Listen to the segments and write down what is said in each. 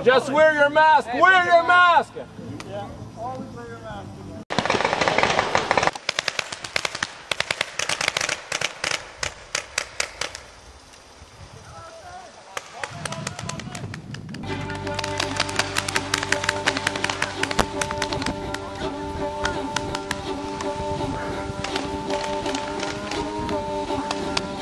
Just wear your mask. Wear your mask. Yeah, always wear your mask.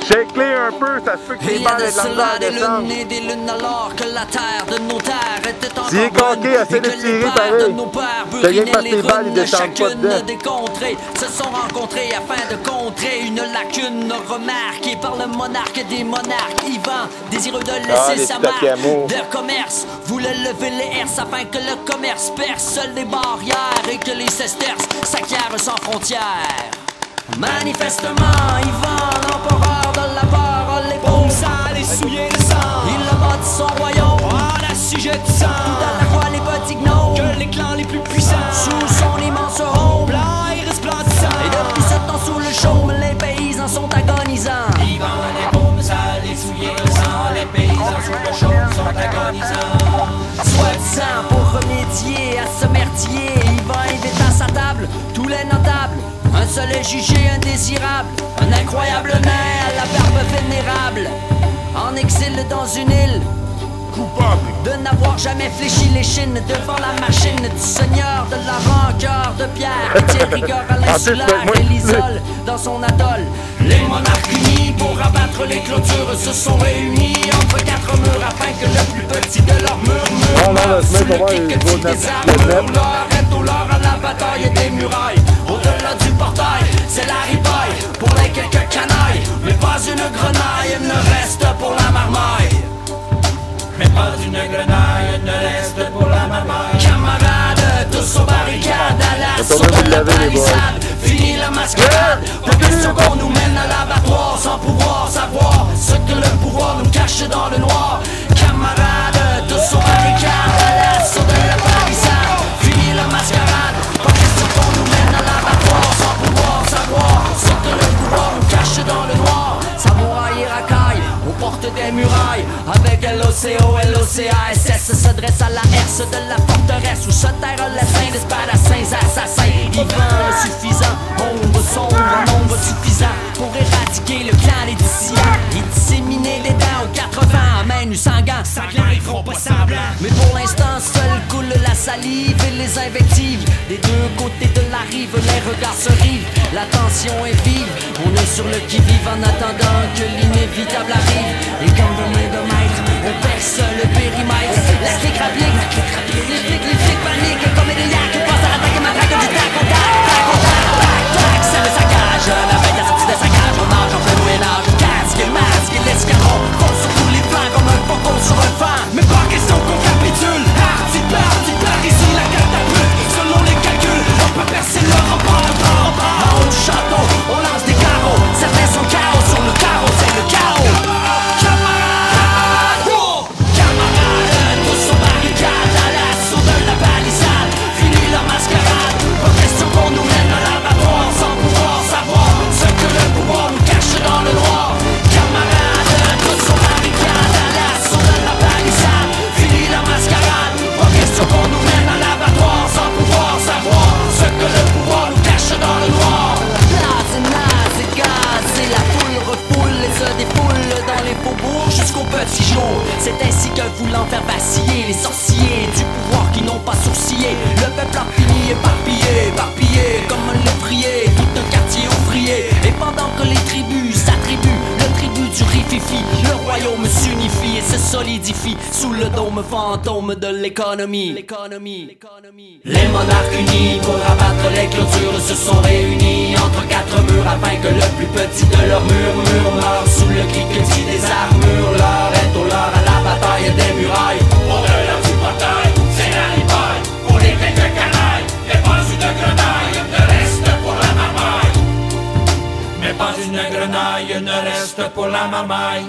Shake-les un peu, ça se peut que les balles aient de l'envers des descendre. lunes et des lunes alors que la terre de nos terres était encore Si est bonne coqué, essaie et de que les tirer pères pareil. de nos pères C'est rien que parce que burinaient les balles, ils runes, descendent pas chacune dedans. des contrées se sont rencontrées afin de contrer une lacune remarquée par le monarque des monarques Ivan, désireux de laisser les sa petits marque taquiamos. de commerce, voulait lever les herses afin que le commerce perce les barrières et que les sesterces s'acquièrent sans frontières. Manifestement, Ivan, l'empereur de la peur, les paumes sales et souillées de sang. Il a bâti son royaume en assujettissant tout à la fois les petits gnomes que les clans les plus puissants. Sous son immense home, blanc et resplendissant. Et depuis ce temps sous le chaume, les paysans sont agonisants. Ivan, les paumes sales et souillées de sang. Les paysans sous le chaume sont agonisants. Soi-disant pour remédier à ce merdier, Ivan invite à sa table tous les notables. Un seul est jugé indésirable, un incroyable nain à la barbe vénérable, en exil dans une île, coupable de n'avoir jamais fléchi l'échine devant la machine du seigneur de la rancœur de pierre, qui tire rigueur à l'insulaire et l'isole dans son atoll. Les monarques unis pour abattre les clôtures se sont réunis entre quatre murs afin que le plus petit de leurs murmures meure sous le cliquetis des armures. Leur est au lord à la bataille des murailles. Au-delà du portail, c'est la ripaille pour les quelques canailles. Mais pas une grenaille ne reste pour la marmaille. Mais pas une grenaille ne reste pour la marmaille. Camarades, tous aux barricades, à l'assaut de la palissade. Fini la mascarade, pas question qu'on nous mène à l'abattoir sans pouvoir savoir ce que le pouvoir nous cache dans le noir. Camarades, tous aux barricades, à l'assaut de la palissade. Fini la mascarade, pas question qu'on nous mène à l'abattoir sans pouvoir savoir ce que le pouvoir nous cache dans le noir. Samouraï et racaille, aux portes des murailles, avec LOCO, LOCASS se dresse à la herse de la forteresse où se terrent les saints des spadassins assassins. Ivan le suffisant, ombre sombre, nombre suffisant pour éradiquer le clan des dissidents et disséminer des dents aux 80 à main nue sans gants. Sanglants, ils feront pas semblant. Mais pour l'instant, seul coule la salive et les invectives. Des deux côtés de la rive, les regards se rivent, la tension est vive. On est sur le qui-vive en attendant que l'inévitable arrive. Et comme de main de maître, on perce le périmètre. La clique rapide, les flics paniquent comme des yaks qui passent à l'attaque et matraque du tac au tac, tac au tac, tac, tac. C'est le saccage, la bête a sorti de sa cage. On nage en plein Moyen-Âge, casque, le masque et l'escaron vont sur tous les flancs comme un faucon sur un fan. Mais pas question qu'on capitule. Parti par ici la catapulte. Selon les calculs, on peut percer le rempart. En haut du château, on lance des carreaux. Certains sont chaos sur le carreau, c'est le chaos. Camarades, camarades, tous aux barricades, à l'assaut de la palissade. Fini la mascarade, pas question qu'on nous mène à l'abattoir sans pouvoir savoir ce que le pouvoir nous cache dans le noir. Camarades, tous aux barricades, à l'assaut de la palissade. Fini la mascarade, pas question qu'on nous mène à l'abattoir sans pouvoir savoir ce que le pouvoir nous cache dans le noir. Place et naze et gaz et la foule refoule et se défoule dans les faubourgs jusqu'au petit jour. C'est ainsi que voulant faire vaciller les sorciers du pouvoir qui n'ont pas sourcillé. Le peuple a fini éparpillé, éparpillé comme un lévrier, tout un quartier ouvrier. Et pendant que les tribus s'attribuent le tribut du rififi, le royaume s'unifie et se solidifie sous le dôme fantôme de l'économie. Les monarques unis pour abattre les clôtures se sont réunis entre quatre murs afin que le plus petit de leurs murmures meure sous le cliquetis des armures. L'heure est au lord à la bataille des murailles. Au-delà du portail, c'est la ripaille pour les quelques canailles. Mais pas une grenaille ne reste pour la marmaille. Mais pas une grenaille ne reste pour la marmaille.